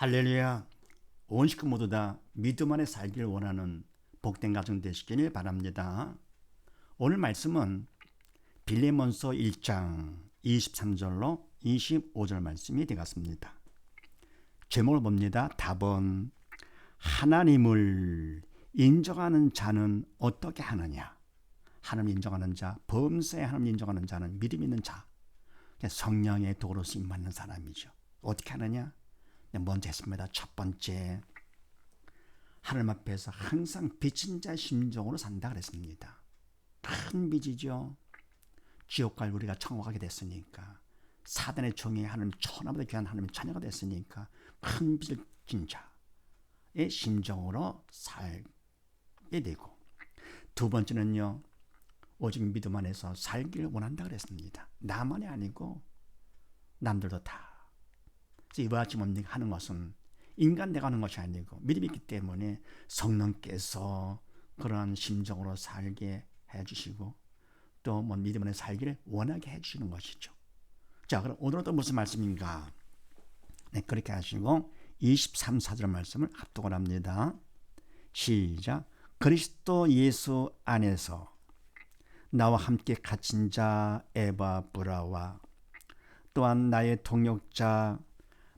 할렐루야. 온 식구 모두 다 믿음 안에 살길 원하는 복된 가정 되시길 바랍니다. 오늘 말씀은 빌레몬서 1장 23절로 25절 말씀이 되겠습니다. 제목을 봅니다. 답은 하나님을 인정하는 자는 어떻게 하느냐. 하나님 인정하는 자, 범사에 하나님 인정하는 자는 믿음 있는 자, 성령의 도로 쓰임 받는 사람이죠. 어떻게 하느냐? 먼저 했습니다. 첫 번째, 하나님 앞에서 항상 빚진 자 심정으로 산다 그랬습니다. 큰 빚이죠. 지옥 갈 우리가 천국 가게 됐으니까, 사단의 종이 하나님 천하보다 귀한 하나님의 자녀가 됐으니까 큰 빚을 진 자의 심정으로 살게 되고, 두 번째는요, 오직 믿음 안에서 살기를 원한다 그랬습니다. 나만이 아니고 남들도 다. 이와 같이 하는 것은 인간 내가 하는 것이 아니고 믿음이 있기 때문에 성령께서 그러한 심정으로 살게 해주시고 또 믿음 안에 살기를 원하게 해주시는 것이죠. 자, 그럼 오늘은 또 무슨 말씀인가? 네, 그렇게 하시고 23, 4절 말씀을 합독을 합니다. 시작. 그리스도 예수 안에서 나와 함께 갇힌 자 에바브라와 또한 나의 동역자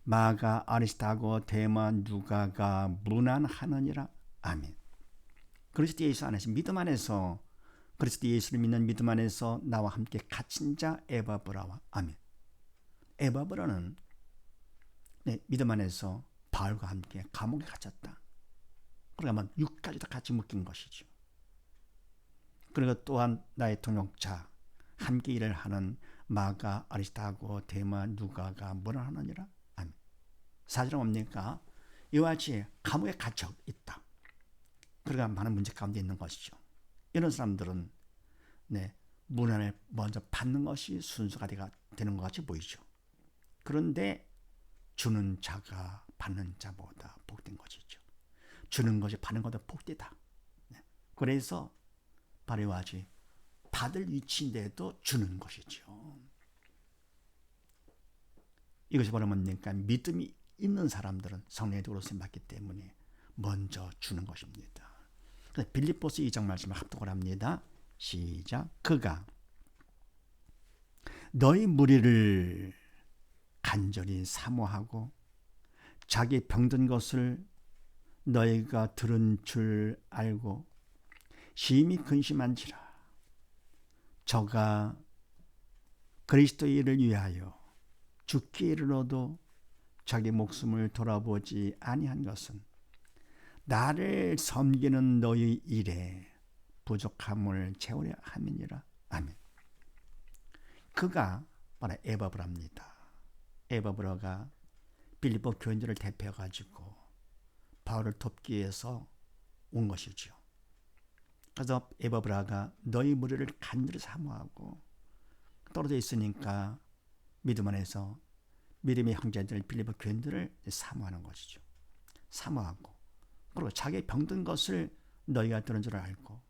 마가 아리스타고 데마 누가가 문안하느니라. 아멘. 그리스도 예수 안에서 믿음 안에서 그리스도 예수를 믿는 믿음 안에서 나와 함께 갇힌 자 에바브라와 아멘. 에바브라는 믿음 안에서 바울과 함께 감옥에 갇혔다. 그러니까 육까지도 같이 묶인 것이죠. 그리고 또한 나의 동역자 함께 일을 하는 마가 아리스타고 데마 누가가 문안하느니라. 사실은 뭡니까? 이와 같이 감옥에 갇혀 있다. 그러니까 많은 문제 가운데 있는 것이죠. 이런 사람들은 문안을 먼저 받는 것이 순서가 되는 것 같이 보이죠. 그런데 주는 자가 받는 자보다 복된 것이죠. 주는 것이 받는 것보다 복되다. 그래서 바로 이와 같이 받을 위치인데도 주는 것이죠. 이것이 바로 뭡니까? 믿음이 있는 사람들은 성령의 도로 쓰임 받기 때문에 먼저 주는 것입니다. 빌립보서 2장 말씀을 합독을 합니다. 시작. 그가 너희 무리를 간절히 사모하고 자기 병든 것을 너희가 들은 줄 알고 심히 근심한지라. 저가 그리스도의 일을 위하여 죽기 이르러도 자기 목숨을 돌아보지 아니한 것은 나를 섬기는 너희 일에 부족함을 채우려 함이니라. 아멘. 그가 바로 에바브라입니다. 에바브라가 빌립보 교인들을 대표해가지고 바울을 돕기 위해서 온 것이죠. 그래서 에바브라가 너희 무리를 간절히 사모하고 떨어져 있으니까 믿음 안에서 믿음의 형제들 빌립보 교인들을 사모하는 것이죠. 사모하고 그리고 자기 병든 것을 너희가 들은 줄 알고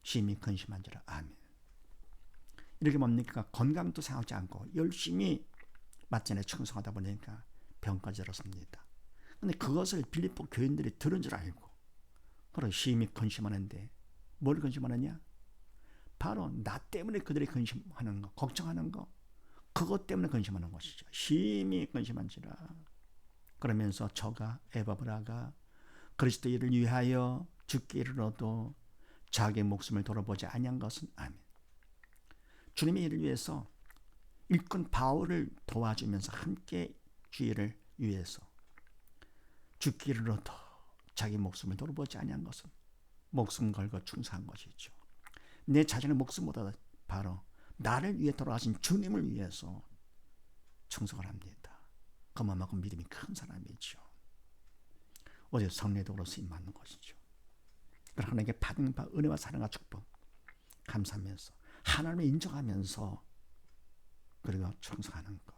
심히 근심한 줄 아멘. 이렇게 뭡니까? 건강도 생각하지 않고 열심히 맞전에 충성하다 보니까 병까지 들었습니다. 그런데 그것을 빌립보 교인들이 들은 줄 알고 그리고 심히 근심하는데 뭘 근심하느냐? 바로 나 때문에 그들이 근심하는 거, 걱정하는 거, 그것 때문에 근심하는 것이죠. 심히 근심한지라. 그러면서 저가 에바브라가 그리스도 일을 위하여 죽기 이르러도 자기 목숨을 돌아보지 아니한 것은 아멘. 주님의 일을 위해서 일꾼 바울을 도와주면서 함께 주의를 위해서 죽기 이르러도 자기 목숨을 돌아보지 아니한 것은 목숨 걸고 충성한 것이죠. 내 자신의 목숨보다 바로 나를 위해 돌아가신 주님을 위해서 충성을 합니다. 그만큼 믿음이 큰 사람이죠. 어제 성령의 도로 쓰임 받는 것이죠. 하나님께 받은 바 은혜와 사랑과 축복 감사하면서 하나님을 인정하면서 그리고 충성하는 것.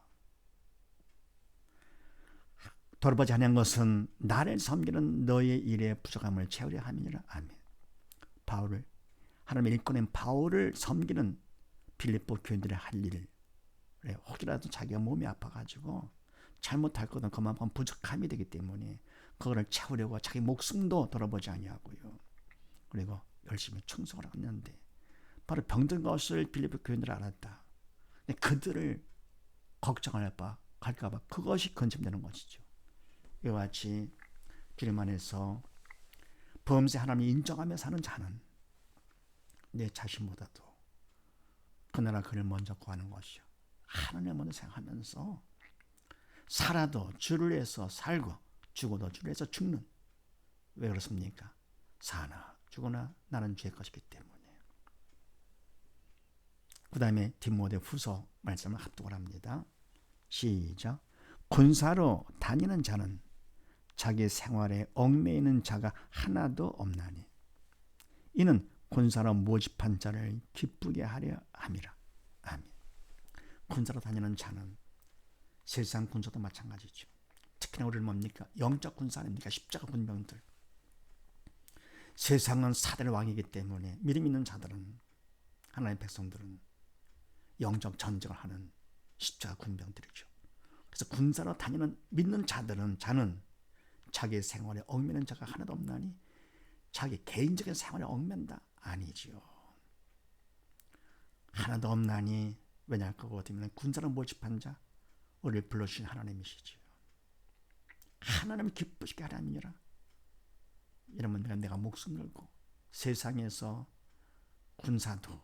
돌아보지 않은 것은 나를 섬기는 너의 일에 부족함을 채우려 함이니라. 아멘. 바울을 하나님의 일꾼인 바울을 섬기는 빌립보 교인들의 할 일, 혹이라도 자기가 몸이 아파가지고 잘못할 것은 그만큼 부족함이 되기 때문에 그거를 채우려고 자기 목숨도 돌아보지 아니하고요. 그리고 열심히 충성을 했는데 바로 병든 것을 빌립보 교인들은 알았다. 그들을 걱정할까 봐 그것이 근심되는 것이죠. 이와 같이 주님 안에서 범세 하나님을 인정하며 사는 자는 내 자신보다도 그나라 그를 먼저 구하는 것이요. 하나님을 먼저 생각하면서 살아도 주를 위해서 살고 죽어도 주를 위해서 죽는. 왜 그렇습니까? 사나 죽으나 나는 주의 것이기 때문에. 그 다음에 디모데 후서 말씀을 합독을 합니다. 시작. 군사로 다니는 자는 자기 생활에 얽매이는 자가 하나도 없나니 이는 군사로 모집한 자를 기쁘게 하려 함이라. 아멘. 군사로 다니는 자는 세상 군사도 마찬가지죠. 특히나 우리는 뭡니까? 영적 군사 아닙니까? 십자가 군병들. 세상은 사대의 왕이기 때문에 믿음 있는 자들은, 하나님의 백성들은 영적 전쟁을 하는 십자가 군병들이죠. 그래서 군사로 다니는 믿는 자는 자기 생활에 얽매는 자가 하나도 없나니 자기 개인적인 생활에 얽맨다? 아니지요. 하나도 없나니 왜냐 그거 같으면 군사로 모집한 자, 우리를 불러주신 하나님이시지요. 하나님 기쁘시게 하나님이라. 이러면 내가 목숨 걸고 세상에서 군사도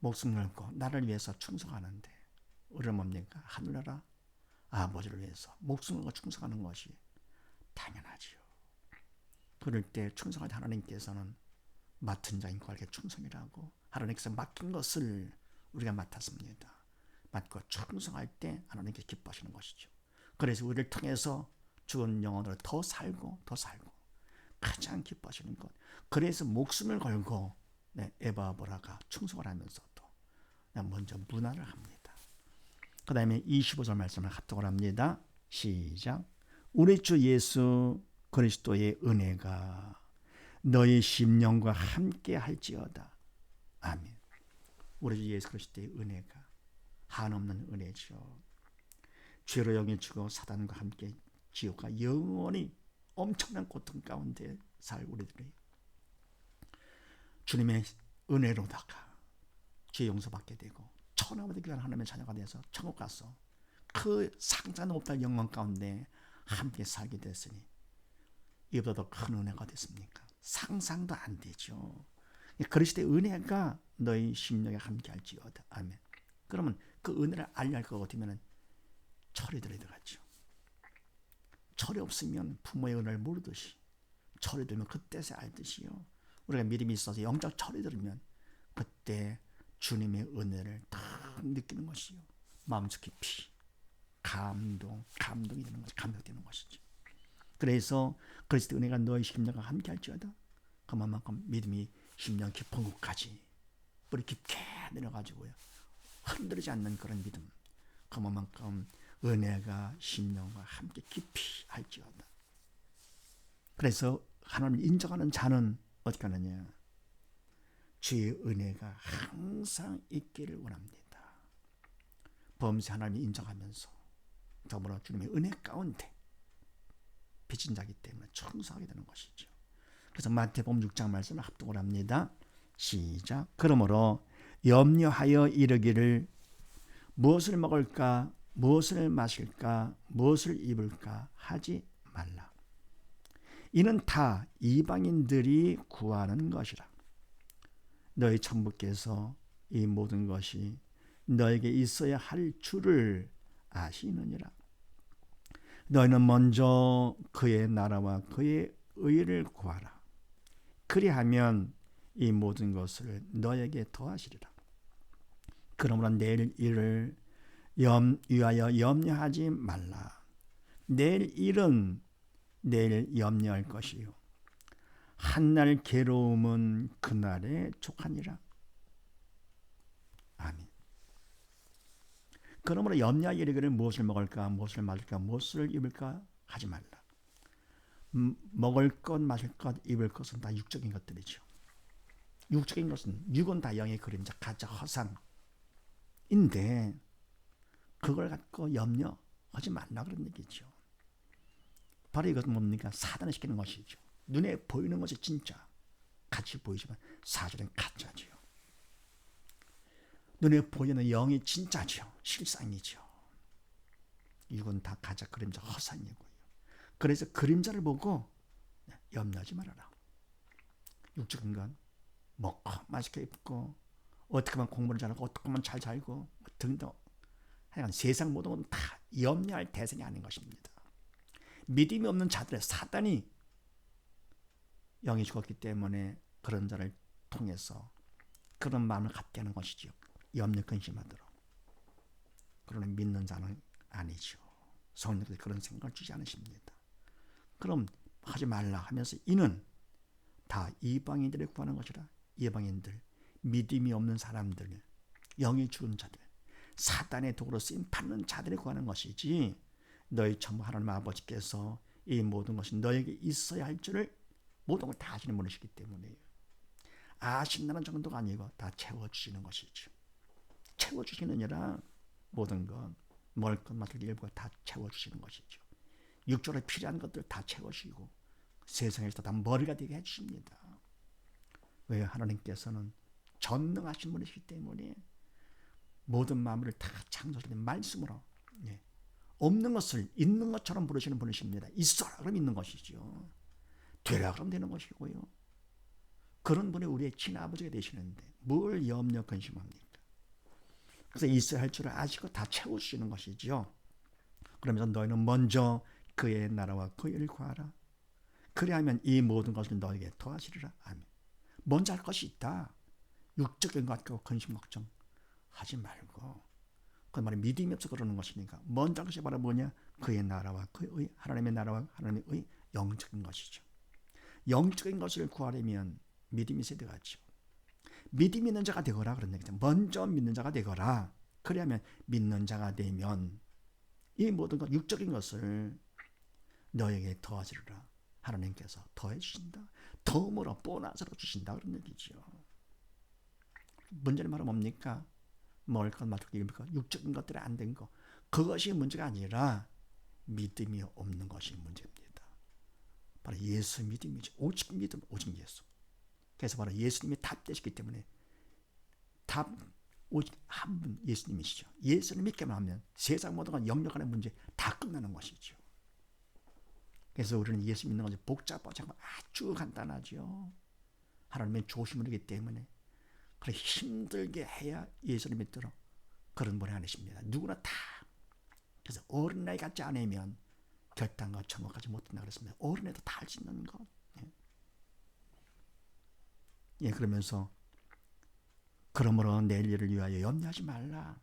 목숨 걸고 나를 위해서 충성하는데 우리는 뭡니까? 하늘나라 아버지를 위해서 목숨을 걸고 충성하는 것이 당연하지요. 그럴 때 충성할 때 하나님께서는 맡은 자인 거에게 충성이라고 하나님께서 맡긴 것을 우리가 맡았습니다. 맡고 충성할 때 하나님께서 기뻐하시는 것이죠. 그래서 우리를 통해서 죽은 영혼으로 더 살고 가장 기뻐하시는 것. 그래서 목숨을 걸고 에바보라가 충성을 하면서도 먼저 문화를 합니다. 그 다음에 25절 말씀을 합독을 합니다. 시작. 우리 주 예수 그리스도의 은혜가 너희 심령과 함께 할지어다. 아멘. 우리 주 예수 그리스도의 은혜가 한없는 은혜죠. 죄로 영해지고 사단과 함께 지옥과 영원히 엄청난 고통 가운데 살 우리들이 주님의 은혜로다가 죄 용서받게 되고 천하보다 귀한 하나님의 자녀가 돼서 천국 가서 그 상상도 못할 영광 가운데 함께 살게 됐으니 이보다 더 큰 은혜가 됐습니까? 상상도 안 되죠. 그리스도의 은혜가 너희 심령에 함께 할지어다. 아멘. 그러면 그 은혜를 알려할 것 같으면 철이 들어야 되겠죠. 철이 없으면 부모의 은혜를 모르듯이 철이 들면 그때서 알듯이요. 우리가 믿음이 있어서 영적 철이 들으면 그때 주님의 은혜를 딱 느끼는 것이요. 마음속 깊이 감동이 되는 것이 감격되는 것이죠. 그래서 그리스도 은혜가 너희 심령과 함께 할지어다. 그만큼 믿음이 심령 깊은 곳까지 뿌리 깊게 내려가지고요. 흔들리지 않는 그런 믿음. 그만큼 은혜가 심령과 함께 깊이 할지어다. 그래서 하나님을 인정하는 자는 어떻게 하느냐? 주의 은혜가 항상 있기를 원합니다. 범세 하나님을 인정하면서 더불어 주님의 은혜 가운데 빚진 자기 때문에 충성하게 되는 것이죠. 그래서 마태복음 6장 말씀을 합독을 합니다. 시작. 그러므로 염려하여 이르기를 무엇을 먹을까, 무엇을 마실까, 무엇을 입을까 하지 말라. 이는 다 이방인들이 구하는 것이라. 너희 천부께서 이 모든 것이 너에게 있어야 할 줄을 아시느니라. 너희는 먼저 그의 나라와 그의 의를 구하라. 그리하면 이 모든 것을 너에게 더하시리라. 그러므로 내일 일을 위하여 염려하지 말라. 내일 일은 내일 염려할 것이요. 한날 괴로움은 그날에 족하니라. 아멘. 그러므로 염려할 이르기를 무엇을 먹을까, 무엇을 마실까, 무엇을 입을까 하지 말라. 먹을 것, 마실 것, 입을 것은 다 육적인 것들이죠. 육적인 것은 육은 다 영의 그림자, 가짜, 허상인데 그걸 갖고 염려, 하지 말라 그런 얘기죠. 바로 이것은 뭡니까? 사단을 시키는 것이죠. 눈에 보이는 것이 진짜 같이 보이지만 사실은 가짜지요. 눈에 보이는 영이 진짜지요. 실상이죠. 이건 다 가짜, 그림자, 허상이고요. 그래서 그림자를 보고 염려하지 말아라. 육적인 건 먹고 맛있게 입고 어떻게 하면 공부를 잘하고 어떻게 하면 잘 살고 등등, 하여간 세상 모든 건 다 염려할 대상이 아닌 것입니다. 믿음이 없는 자들의 사단이 영이 죽었기 때문에 그런 자를 통해서 그런 마음을 갖게 하는 것이죠. 염려 근심하도록. 그러나 믿는 자는 아니죠. 성령께서 그런 생각을 주지 않으십니다. 그럼 하지 말라 하면서 이는 다 이방인들을 구하는 것이라. 이방인들, 믿음이 없는 사람들, 영이 죽은 자들, 사단의 도구로 쓰임 받는 자들을 구하는 것이지, 너희 전부 하나님 아버지께서 이 모든 것이 너에게 있어야 할 줄을 모든 걸 다 아시는 분이시기 때문에 아신다는 정도가 아니고 다 채워주시는 것이죠. 채워주시느니라. 모든 것, 먹을 것, 마실 일부가 다 채워주시는 것이죠. 육적으로 필요한 것들 다 채워주시고 세상에서 다 머리가 되게 해주십니다. 왜? 하나님께서는 전능하신 분이시기 때문에 모든 마음을 다 창조하신 말씀으로 없는 것을 있는 것처럼 부르시는 분이십니다. 있어라 그럼 있는 것이죠. 되라 그럼 되는 것이고요. 그런 분이 우리의 친아버지가 되시는데 뭘 염려 근심합니까? 그래서 있어야 할 줄을 아시고 다 채워주시는 것이죠. 그러면서 너희는 먼저 그의 나라와 그의 일을 구하라. 그리하면 이 모든 것을 너에게 더하시리라. 아멘. 먼저 할 것이 있다. 육적인 것 같고 근심 걱정 하지 말고, 그 말이 믿음이 없어 그러는 것이니까 먼저 할 것이 바로 뭐냐? 그의 나라와 그의 하나님의 나라와 하나님의 의, 영적인 것이죠. 영적인 것을 구하려면 믿음이 있어야 되겠죠. 믿음 있는 자가 되거라 그런 얘기죠. 먼저 믿는 자가 되거라. 그러면 믿는 자가 되면 이 모든 것 육적인 것을 너에게 더하시리라. 하나님께서 더해 주신다. 덤으로 보너스로 주신다 그런 얘기죠. 문제는 바로 뭡니까? 먹을 것, 마실 것, 입을 것, 육적인 것들이 안 된 거, 그것이 문제가 아니라 믿음이 없는 것이 문제입니다. 바로 예수 믿음이죠. 오직 믿음, 오직 예수. 그래서 바로 예수님이 답 되시기 때문에 답 오직 한 분 예수님이시죠. 예수를 믿기만 하면 세상 모든 건 영역하는 문제 다 끝나는 것이죠. 그래서 우리는 예수 믿는 것이 복잡하지 않고 아주 간단하죠. 하나님의 조심이기 때문에 그래 힘들게 해야 예수를 믿도록 그런 분이 아니십니다. 누구나 다. 그래서 어린 나이 같지 않으면 결단과 정확하지 못한다 그랬습니다. 어린애도 다 할 수 있는 것. 예, 그러면서 그러므로 내일 일을 위하여 염려하지 말라.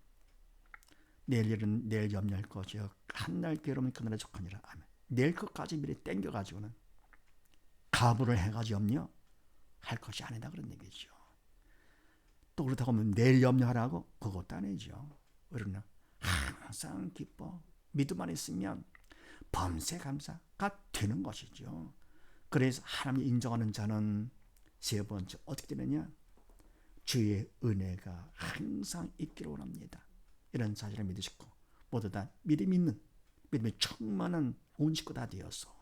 내일 일은 내일 염려할 것이요 한날 괴로움이 그날에 족하니라. 아멘. 내일 것까지 미리 땡겨가지고는 가부를 해가지고 염려할 것이 아니다 그런 얘기죠. 또 그렇다고 하면 내일 염려하라고? 그것도 아니죠. 우리는 항상 기뻐 믿음만 있으면 범세 감사가 되는 것이죠. 그래서 하나님이 인정하는 자는 세 번째 어떻게 되느냐? 주의 은혜가 항상 있기를 원합니다. 이런 사실을 믿으시고 모두 다 믿음 있는 믿음에 충만한 온 식구 다 되어서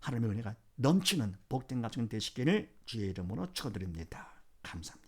하나님의 은혜가 넘치는 복된 가정 되시기를 주의 이름으로 축원드립니다. 감사합니다.